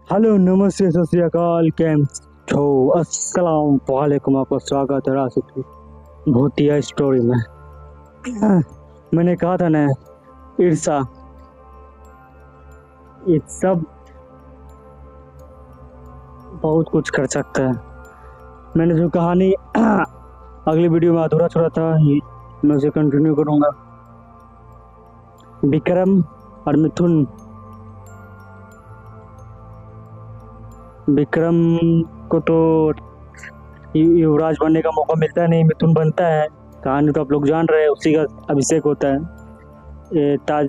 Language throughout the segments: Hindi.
हेलो नमस्ते सत श्री अकाल कैम छो अस्सलाम वालेकुम। आपका स्वागत है राशिद की भूतिया स्टोरी में। मैंने कहा था ना, ईर्षा ये सब बहुत कुछ कर सकता है। मैंने जो कहानी अगली वीडियो में अधूरा छोड़ा था ये मैं उसे कंटिन्यू करूंगा। विक्रम और मिथुन, विक्रम को तो युवराज बनने का मौका मिलता नहीं, मिथुन बनता है। कहानी तो आप लोग जान रहे हैं, उसी का अभिषेक होता है। ये ताज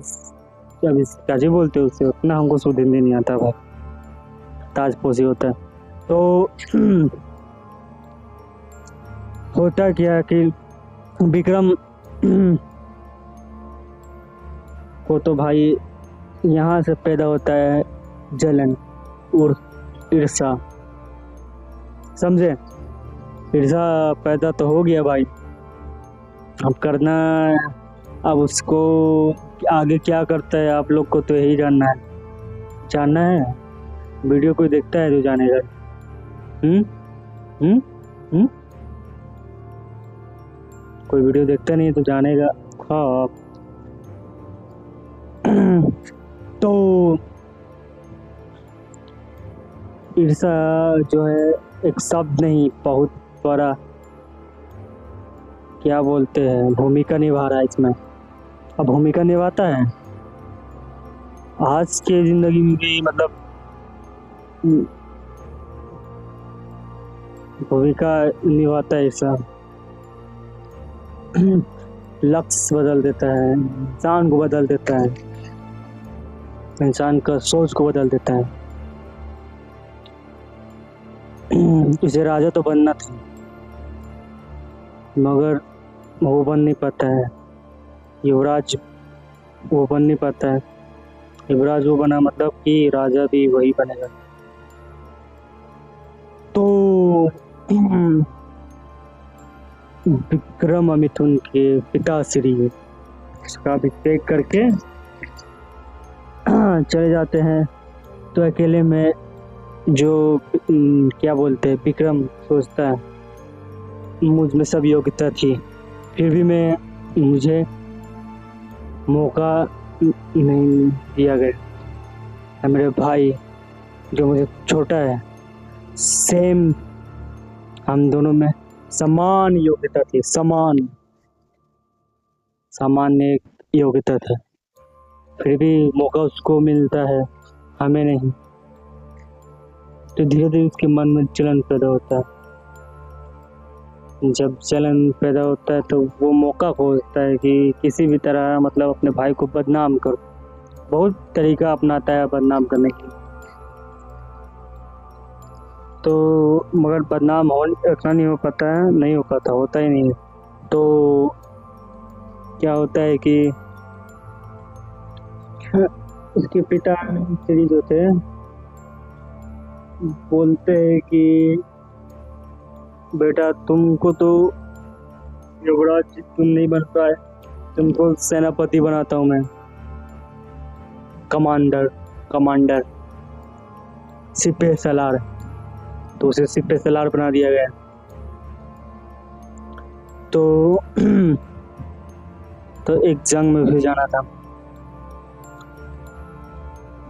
ताज ही बोलते हैं उसे, उतना हमको शुद्ध हिंदी नहीं आता भाई। ताजपोशी होता है। तो होता क्या कि विक्रम को तो भाई यहाँ से पैदा होता है जलन और ईर्षा, समझे। ईर्षा पैदा तो हो गया भाई, अब करना, अब उसको आगे क्या करता है आप लोग को तो यही जानना है। वीडियो कोई देखता है तो जानेगा। कोई वीडियो देखता नहीं तो जानेगा। हाँ तो ईर्षा जो है एक शब्द नहीं, बहुत बड़ा क्या बोलते हैं भूमिका निभा रहा है इसमें। अब भूमिका निभाता है आज के जिंदगी में भी, मतलब भूमिका निभाता है ईर्षा। लक्ष्य बदल देता है, इंसान को बदल देता है, इंसान का सोच को बदल देता है। उसे राजा तो बनना था मगर वो बन नहीं पाता है। युवराज वो बन नहीं पाता है। युवराज वो बना मतलब कि राजा भी वही बनेगा। तो विक्रम और मिथुन के पिताश्री इसका अभिषेक करके चले जाते हैं। तो अकेले में जो क्या बोलते हैं विक्रम सोचता है मुझ में सब योग्यता थी, फिर भी मुझे मौका नहीं दिया गया। मेरे भाई जो मुझे छोटा है, सेम हम दोनों में समान योग्यता थी, सामान्य योग्यता था, फिर भी मौका उसको मिलता है हमें नहीं। तो धीरे धीरे उसके मन में जलन पैदा होता है। जब जलन पैदा होता है तो वो मौका खोजता है कि किसी भी तरह मतलब अपने भाई को बदनाम करो। बहुत तरीका अपनाता है बदनाम करने की। तो मगर बदनाम उतना नहीं हो पाता है, नहीं हो पाता, होता ही नहीं है। तो क्या होता है कि उसके पिता श्री जो थे बोलते हैं कि बेटा तुमको तो युवराज तुम नहीं बन पाए, तुमको सेनापति बनाता हूँ मैं, कमांडर सिपह सलार। तो उसे सिपह सलार बना दिया गया। तो एक जंग में भी जाना था,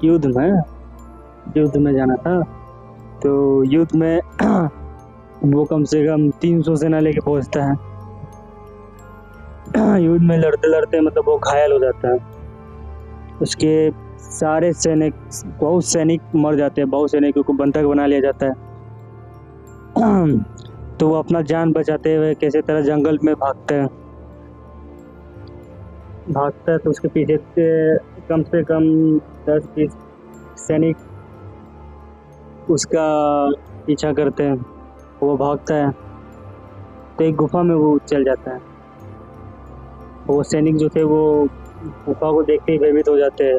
युद्ध में जाना था। तो युद्ध में वो कम से कम 300 सेना लेके पहुंचता है। युद्ध में लड़ते लड़ते मतलब वो घायल हो जाता है। उसके सारे बहुत सैनिक मर जाते हैं, बहुत सैनिकों को बंधक बना लिया जाता है। तो वो अपना जान बचाते हुए कैसे तरह जंगल में भागता है। तो उसके पीछे कम से कम 10-20 सैनिक उसका पीछा करते हैं। वो भागता है तो एक गुफा में वो चल जाता है। वो सैनिक जो थे वो गुफा को देखते ही भयभीत हो जाते हैं।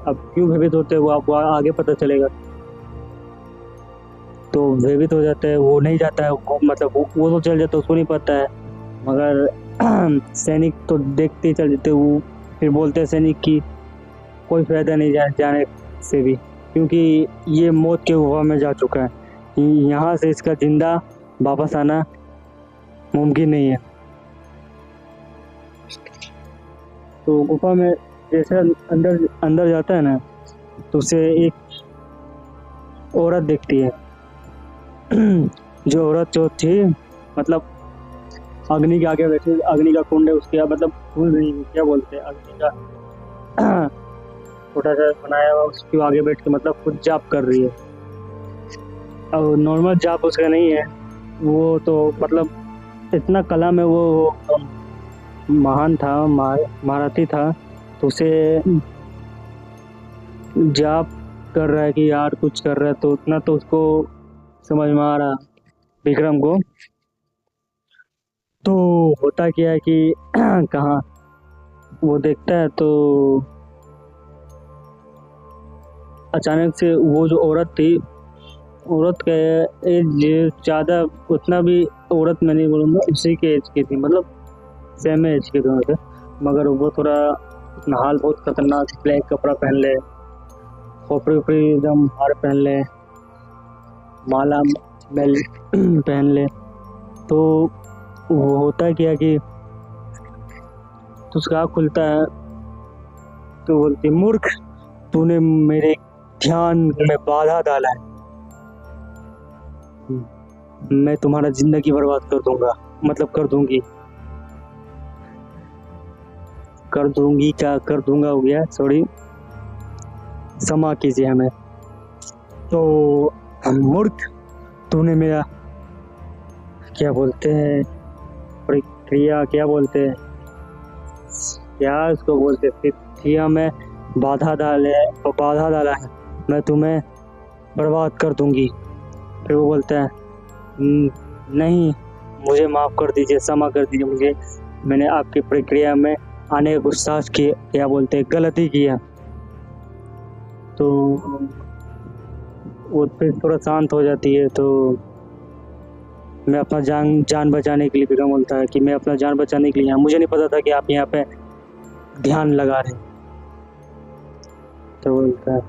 अब क्यों भयभीत होते हैं वो आपको आगे पता चलेगा। तो भयभीत हो जाता है, वो नहीं जाता है, मतलब वो तो चल जाता है, उसको नहीं पता है। मगर सैनिक तो देखते ही चल जाते। वो फिर बोलते हैं सैनिक की कोई फायदा नहीं जाने से भी, क्योंकि ये मौत के गुफा में जा चुका है। यहाँ से इसका जिंदा वापस आना मुमकिन नहीं है। तो गुफा में जैसे अंदर अंदर जाता है ना, तो उसे एक औरत दिखती है। जो औरत जो थी, मतलब अग्नि के आगे बैठी, अग्नि का कुंड है उसके, मतलब कुंड नहीं, क्या बोलते हैं, अग्नि का छोटा सा बनाया हुआ, उसके आगे बैठ के मतलब कुछ जाप कर रही है। और नॉर्मल जाप उसका नहीं है, वो तो मतलब इतना कला में वो महान था, महारथी था। तो उसे जाप कर रहा है कि यार कुछ कर रहा है, तो उतना तो उसको समझ में आ रहा विक्रम को। तो होता क्या है कि कहाँ वो देखता है, तो अचानक से वो जो औरत थी, औरत का एज ज़्यादा उतना भी औरत मैं नहीं बोलूँगा, उसी के एज की थी, मतलब सेम एज के दोनों थे। मगर वो थोड़ा हाल बहुत खतरनाक, ब्लैक कपड़ा पहन ले, खोपड़ी उपड़ी एकदम हार पहन ले, माला बेल पहन ले। तो वो होता है क्या कि तो उसका आँख खुलता है, तो बोलती, मूर्ख, तूने मेरे ध्यान में बाधा डाला है, मैं तुम्हारा जिंदगी बर्बाद कर दूंगा, मतलब कर दूंगी, क्या कर दूंगा हो गया, सॉरी, क्षमा कीजिए हमें। तो मूर्ख, तूने मेरा क्या बोलते हैं प्रक्रिया, क्या बोलते हैं, क्या उसको बोलते, प्रक्रिया में बाधा डाला है, मैं तुम्हें बर्बाद कर दूंगी। फिर वो बोलता है, नहीं, मुझे माफ़ कर दीजिए, क्षमा कर दीजिए मुझे, मैंने आपकी प्रक्रिया में आने का गुस्सा की, क्या बोलते हैं, गलती किया। तो वो फिर थोड़ा शांत हो जाती है। तो मैं अपना जान बचाने के लिए, विक्रम बोलता है कि मैं अपना जान बचाने के लिए यहाँ, मुझे नहीं पता था कि आप यहाँ पे ध्यान लगा रहे। तो बोलता है,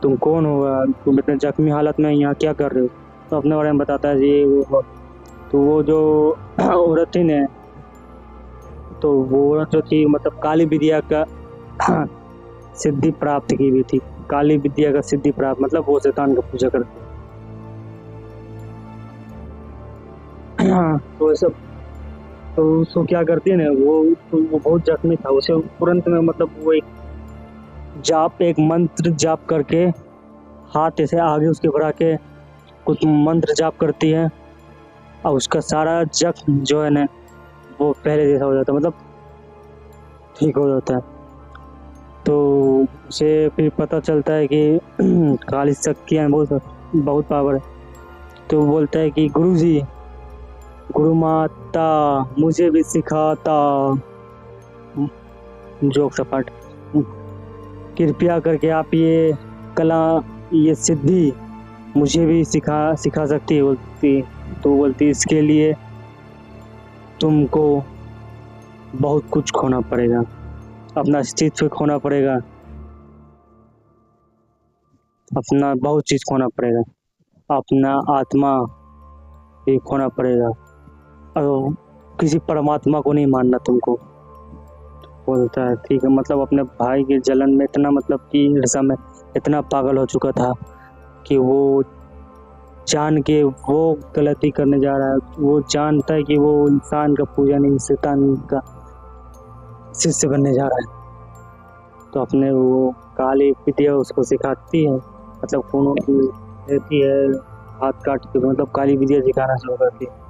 तुम कौन हो, तुम इतने जख्मी हालत में यहाँ क्या कर रहे हो। तो अपने बारे में बताता है ये वो। तो वो जो औरत थी ने, तो वो औरत जो थी, मतलब काली विद्या का सिद्धि प्राप्त की भी थी, काली विद्या का सिद्धि प्राप्त, मतलब वो शैतान का पूजा करती। तो सब, तो उसको क्या करती है ना, वो बहुत जख्मी था, उसे तुरंत में मतलब वो एक मंत्र जाप करके, हाथ ऐसे आगे उसके बढ़ा के कुछ मंत्र जाप करती है, और उसका सारा जख्म जो है ना, वो पहले जैसा हो जाता है, मतलब ठीक हो जाता है। तो उसे फिर पता चलता है कि काली शक्तियाँ बहुत पावर है। तो वो बोलता है कि गुरुजी, गुरु माता मुझे भी सिखाता, जोक सपाट, कृपया करके आप ये कला, ये सिद्धि मुझे भी सिखा सकती है। तो बोलती इसके लिए तुमको बहुत कुछ खोना पड़ेगा, अपना अस्तित्व खोना पड़ेगा, अपना बहुत चीज़ खोना पड़ेगा, अपना आत्मा भी खोना पड़ेगा, और किसी परमात्मा को नहीं मानना तुमको। बोलता है ठीक है, मतलब अपने भाई के जलन में इतना, मतलब कि ईर्ष्या में इतना पागल हो चुका था कि वो जान के वो गलती करने जा रहा है। वो जानता है कि वो इंसान का पूजा नहीं, शैतान का शिष्य बनने जा रहा है। तो अपने वो काली विद्या उसको सिखाती है, मतलब खूनों की रहती है, हाथ काट के, मतलब काली विद्या सिखाना शुरू करती है।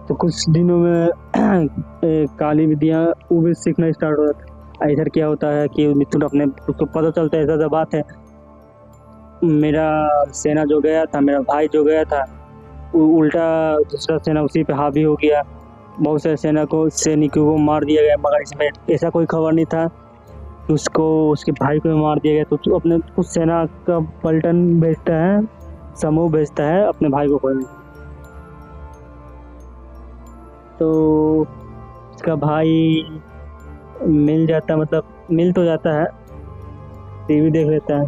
तो कुछ दिनों में काली विद्या वो भी सीखना स्टार्ट हो जाता है। इधर क्या होता है कि मिथुन अपने, उसको पता चलता है ऐसा बात है, मेरा सेना जो गया था, मेरा भाई जो गया था, उल्टा दूसरा सेना उसी पे हावी हो गया, बहुत सारे सैनिकों को मार दिया गया। मगर इसमें ऐसा कोई खबर नहीं था कि उसको, उसके भाई को मार दिया गया। तो अपने कुछ सेना का पलटन भेजता है, समूह भेजता है अपने भाई को खोजने। तो उसका भाई मिल जाता, मतलब मिल तो जाता है, टीवी देख लेता है,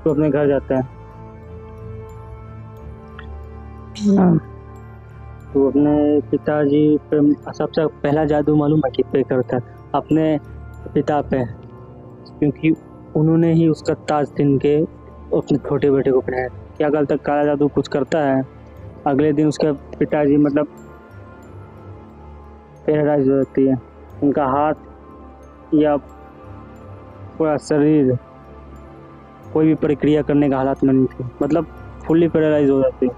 तो अपने घर जाता है। तो अपने पिताजी पे सबसे पहला जादू मालूम है किस पे करता है? अपने पिता पे, क्योंकि उन्होंने ही उसका ताज छीन के अपने छोटे बेटे को पहनाया। क्या गलत काला जादू कुछ करता है? अगले दिन उसके पिताजी मतलब पैरालाइज हो जाती है, उनका हाथ या पूरा शरीर कोई भी प्रक्रिया करने का हालात में नहीं थी, मतलब फुल्ली पैरालाइज हो जाती है।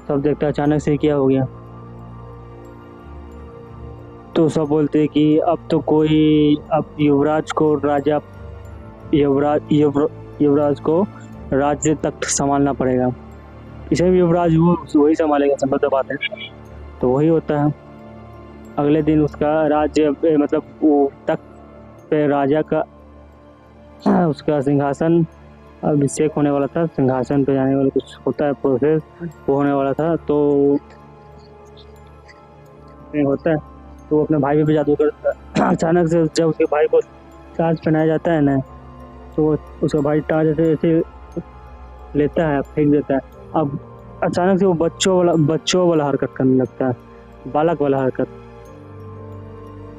सब देखता अचानक से क्या हो गया। तो सब बोलते हैं कि अब तो कोई, अब युवराज को राजा, युवराज को राज्य तक संभालना पड़ेगा। इसे भी युवराज वही संभालेगा, संभव बात है। तो वही होता है। अगले दिन उसका राज्य मतलब वो तख्त पे राजा का उसका सिंहासन अभिषेक होने वाला था, सिंहासन पे जाने वाला कुछ होता है प्रोसेस, वो होने वाला था। तो होता है तो वो अपने भाई पे जादू करता है। अचानक से जब उसके भाई को ताज पहनाया जाता है ना, तो उसका भाई ताज ऐसे लेता है, फेंक देता है। अब अचानक से वो बच्चों वाला हरकत करने लगता है, बालक वाला हरकत,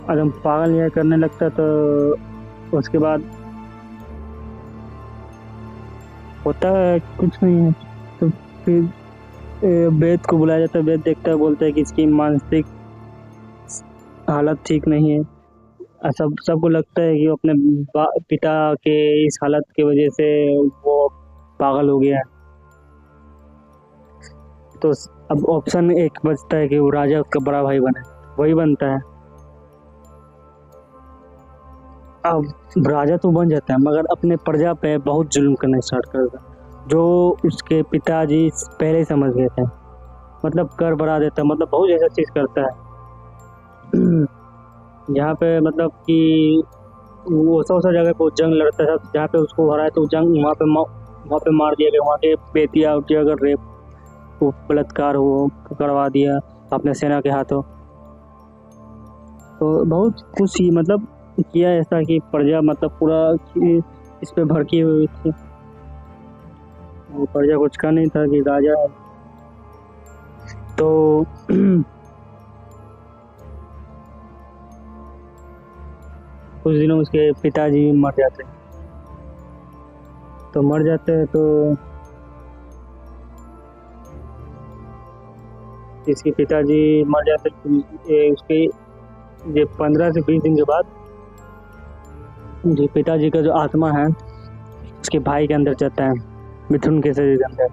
एकदम पागल यह करने लगता है। तो उसके बाद होता है कुछ नहीं है। तो फिर वेद को बुलाया जाता है। वेद देखता है, बोलता है कि इसकी मानसिक हालत ठीक नहीं है। सबको लगता है कि वो अपने पिता के इस हालत की वजह से वो पागल हो गया है। तो अब ऑप्शन एक बचता है कि वो राजा उसका बड़ा भाई बने, वही बनता है। अब राजा तो बन जाता है, मगर अपने प्रजा पे बहुत जुल्म करना स्टार्ट कर देता है, जो उसके पिताजी पहले ही समझ गए थे। मतलब कर बढ़ा देता है, मतलब बहुत ऐसा चीज करता है यहाँ पे, मतलब कि वो सब जगह पे जंग लड़ता था, जहाँ पे उसको हराया तो जंग वहाँ पे मार दिया गया। वहाँ के बेटिया उटिया अगर रेप बलात्कार हो करवा दिया अपने सेना के हाथों। तो बहुत कुछ ही मतलब किया ऐसा कि प्रजा मतलब पूरा इस पे भड़की हुई थी। वो प्रजा कुछ का नहीं था कि राजा। तो कुछ दिनों उसके पिताजी मर जाते हैं। तो इसके पिताजी मर जाते उसके 15 से 20 दिन के बाद जो पिताजी का जो आत्मा है उसके भाई के अंदर जाता है, मिथुन के शरीर के अंदर।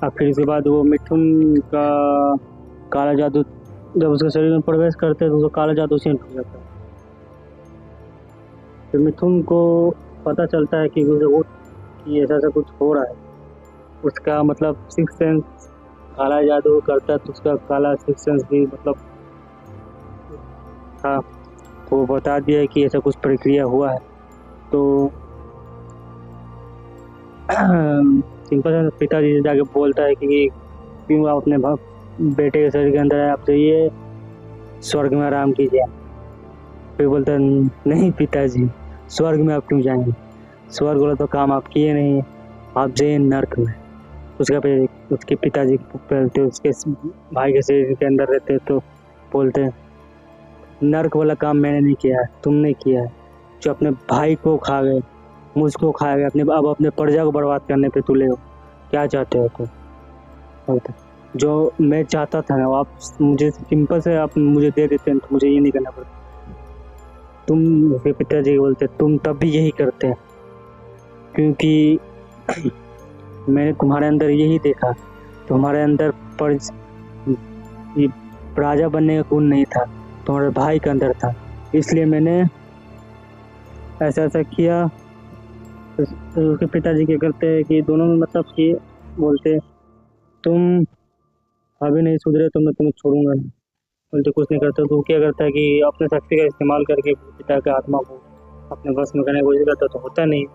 और फिर इसके बाद वो मिथुन का काला जादू जब उसके शरीर में प्रवेश करते हैं तो उसका काला जादू से टूट जाता है। फिर मिथुन को पता चलता है कि ऐसा ऐसा कुछ हो रहा है। उसका मतलब सिक्स सेंस, काला जादू करता है तो उसका काला सिक्स सेंस भी मतलब था। तो वो बता दिया है कि ऐसा कुछ प्रक्रिया हुआ है। तो सिंपल है, पिताजी से जाके बोलता है कि क्यों आप अपने बेटे के शरीर के अंदर है, आप जाइए स्वर्ग में आराम कीजिए। फिर बोलता है नहीं पिताजी, स्वर्ग में आप क्यों जाएंगे, स्वर्ग वाला तो काम आप किए नहीं, आप जाइए नर्क में। उसके पिताजी पहलते उसके भाई के शरीर के अंदर रहते तो बोलते हैं नर्क वाला काम मैंने नहीं किया है, तुमने किया है, जो अपने भाई को खा गए, मुझको खा गए, अब अपने प्रजा को बर्बाद करने पे तुले हो। क्या चाहते हो तुम? जो मैं चाहता था ना आप मुझे सिंपल से आप मुझे दे देते हैं, तो मुझे ये नहीं करना पड़ता। तुम उसके पिताजी बोलते तुम तब भी यही करते हैं क्योंकि मैंने तुम्हारे अंदर यही देखा, तुम्हारे अंदर राजा बनने का गुण नहीं था, तुम्हारे भाई के अंदर था, इसलिए मैंने ऐसा ऐसा किया। तो उसके पिताजी क्या करते हैं कि दोनों में मतलब कि बोलते तुम अभी नहीं सुधरे तो मैं तुम्हें छोड़ूंगा नहीं। बोलते कुछ नहीं करता। तो क्या करता है कि अपने शक्ति का इस्तेमाल करके पिता के आत्मा को अपने वश में करने की कोशिश करता, तो होता नहीं।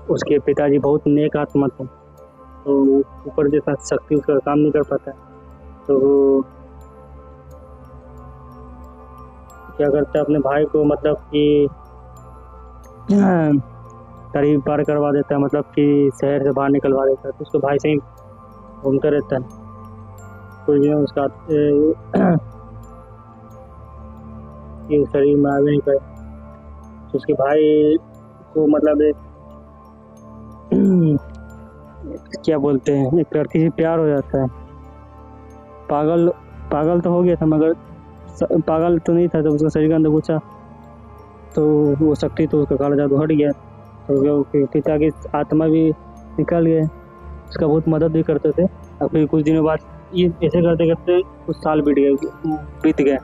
उसके पिताजी बहुत नेक आत्मा थे, तो ऊपर जैसा शक्ति उसका काम नहीं कर पाता। तो क्या करता है अपने भाई को, मतलब कि करीब पार करवा देता है, मतलब कि शहर से बाहर निकलवा देता है। तो उसके भाई से ही घूमता रहता है। कुछ दिन उसका ये शरीर में आ भी नहीं पाए। तो उसके भाई को मतलब क्या बोलते हैं, एक लड़की से प्यार हो जाता है। पागल पागल तो हो गया था, मगर पागल तो नहीं था। जब उसका शरीर के अंदर घुसा तो वो शक्ति, तो उसका काला जादू हट गया। तो उसके पिता की आत्मा भी निकल गए। उसका बहुत मदद भी करते थे। और फिर कुछ दिनों बाद ये ऐसे करते करते कुछ साल बीत गए।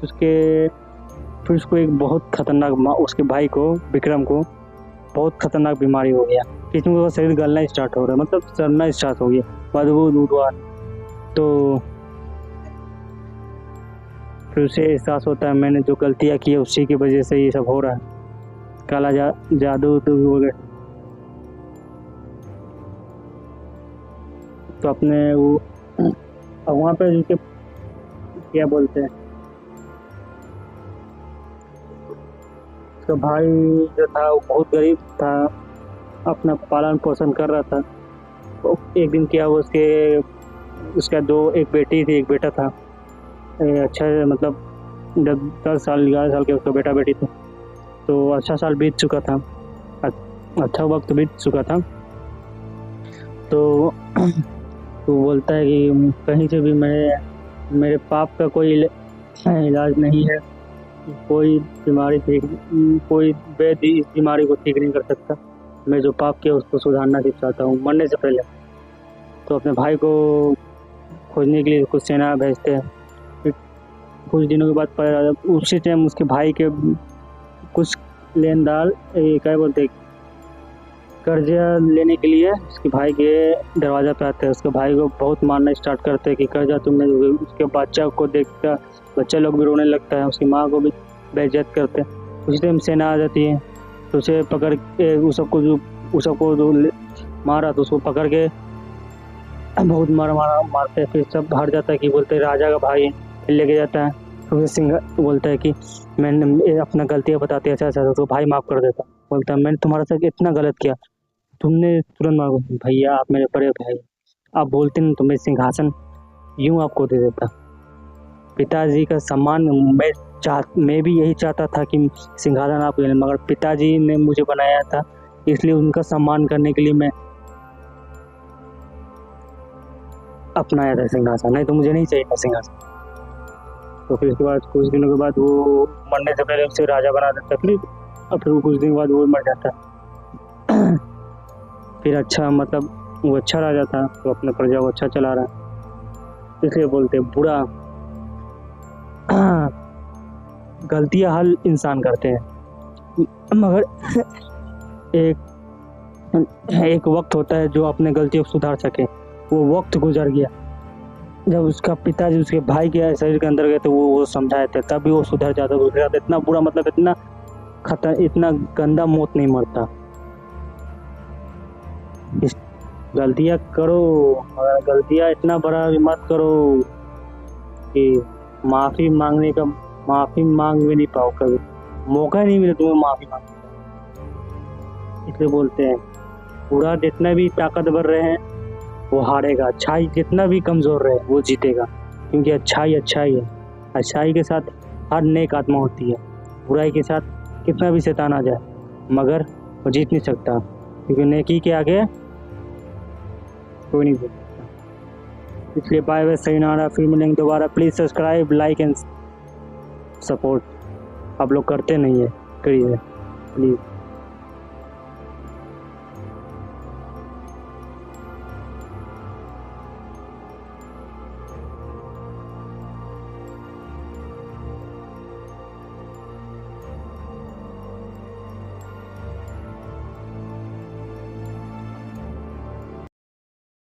फिर उसको एक बहुत खतरनाक, उसके भाई को, विक्रम को बहुत खतरनाक बीमारी हो गया। किसी का शरीर गलना स्टार्ट हो रहा है, मतलब सड़ना स्टार्ट हो गया, बदबू दूधवा। तो फिर उसे एहसास होता है मैंने जो गलतियाँ की है उसी की वजह से ये सब हो रहा है, काला जादू वगैरह। तो अपने वो वहाँ पे उनके क्या बोलते हैं, उसका भाई जो था वो बहुत गरीब था, अपना पालन पोषण कर रहा था। तो एक दिन क्या हुआ, उसका एक बेटी थी, एक बेटा था। अच्छा, मतलब जब 10 साल 11 साल के उसका बेटा बेटी थे। तो अच्छा साल बीत चुका था, अच्छा वक्त बीत चुका था। तो बोलता है कि कहीं से भी मेरे पाप का कोई इलाज नहीं है, कोई बीमारी ठीक, कोई वैद्य इस बीमारी को ठीक नहीं कर सकता। मैं जो पाप किया उसको सुधारना चाहता हूँ मरने से पहले। तो अपने भाई को खोजने के लिए कुछ सेना भेजते हैं। फिर कुछ दिनों के बाद उसी टाइम उसके भाई के कुछ लेनदार क्या बोलते, कर्जा लेने के लिए उसके भाई के दरवाजा पे आते हैं। उसके भाई को बहुत मारना स्टार्ट करते हैं कि कर्जा तुमने। उसके बच्चा को देखकर बच्चा लोग भी रोने लगता है, उसकी माँ को भी बेइज्जत करते हैं। उसी टाइम सेना आ जाती है, तो उसे पकड़ के उस सबको जो मारा तो उसको पकड़ के बहुत मारते हैं। फिर सब हार जाता है कि बोलते हैं राजा का भाई है, फिर लेके जाता है। तो सिंह बोलता है कि मैंने अपना गलतियाँ बताते हैं, अच्छा तो भाई माफ़ कर देता। बोलता है मैंने तुम्हारे साथ इतना गलत किया, तुमने तुरंत मारो। भैया आप मेरे बड़े भाई, आप बोलते नहीं तो मैं सिंहासन यूं आपको दे देता। पिताजी का सम्मान मैं भी यही चाहता था कि सिंहासन आपको दें, मगर पिताजी ने मुझे बनाया था, इसलिए उनका सम्मान करने के लिए मैं अपनाया था सिंहासन, नहीं तो मुझे नहीं चाहिए था सिंहासन। तो फिर उसके बाद कुछ दिनों के बाद वो मरने से पहले उसे राजा बना देता। फिर कुछ दिन बाद वो मर जाता। फिर अच्छा, मतलब वो अच्छा राजा था, तो अपने प्रजा को अच्छा चला रहा है। इसलिए बोलते बुरा गलतियां हर इंसान करते हैं, मगर एक वक्त होता है जो अपने गलतियों को सुधार सके। वो वक्त गुजर गया। जब उसका पिताजी उसके भाई के शरीर के अंदर गए तो वो समझाए थे, तभी वो सुधर जाता। इतना बुरा, मतलब इतना गंदा मौत नहीं मरता। गलतियां करो, मगर गलतियां इतना बड़ा मत करो कि माफी मांग भी नहीं पाओ, कभी मौका नहीं मिले तुम्हें माफी मांगने का। इसलिए बोलते हैं बुरा जितना भी ताकतवर रहे वो हारेगा, अच्छाई जितना भी कमजोर रहे वो जीतेगा, क्योंकि अच्छाई है। अच्छाई के साथ हर नेक आत्मा होती है। बुराई के साथ कितना भी शैतान आ जाए मगर वो जीत नहीं सकता, क्योंकि नेकी के आगे कोई नहीं जीत सकता। इसलिए बाय बाय, सही नारा, फिर मिलेंगे दोबारा। Please subscribe, like and support. आप लोग करते नहीं है, करिए प्लीज़।